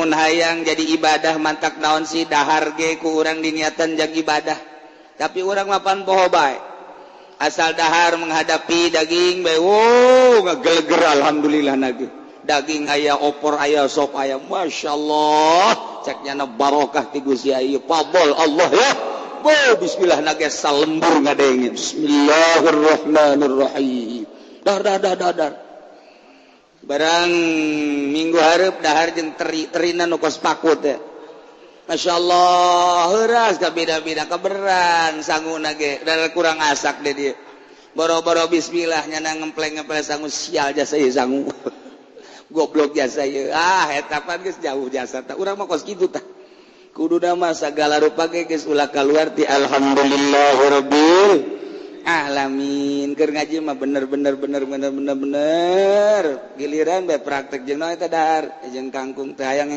lamun hayang jadi ibadah mantak naon si dahar ge ku urang diniatan jag ibadah tapi urang mapan poho bae asal dahar menghadapi daging bae ngageleger alhamdulillah nage daging aya opor aya sop aya masyaallah ceknya na barokah ti Gusti ieu pabol Allah ya bismillah nage salembur ngadengin bismillahirrahmanirrahim dar barang minggu hareup dahar jeung terina nu kos pakut ya masyaallah heuras ka beda-beda kaberan sanguna ge da kurang asak deh dieu boro-boro bismillah nyana ngempleng-ngempleng sangu sial jasa ieu sangu goblok jasa ieu eta pan geus jauh jasa tah urang mah kos kitu tah kuduna mah sagala rupa ge geus ulah kaluar ti alhamdulillahirabbil alamin keur ngaji mah bener giliran bae praktek jeung naon eta dahar jeung kangkung teh hayang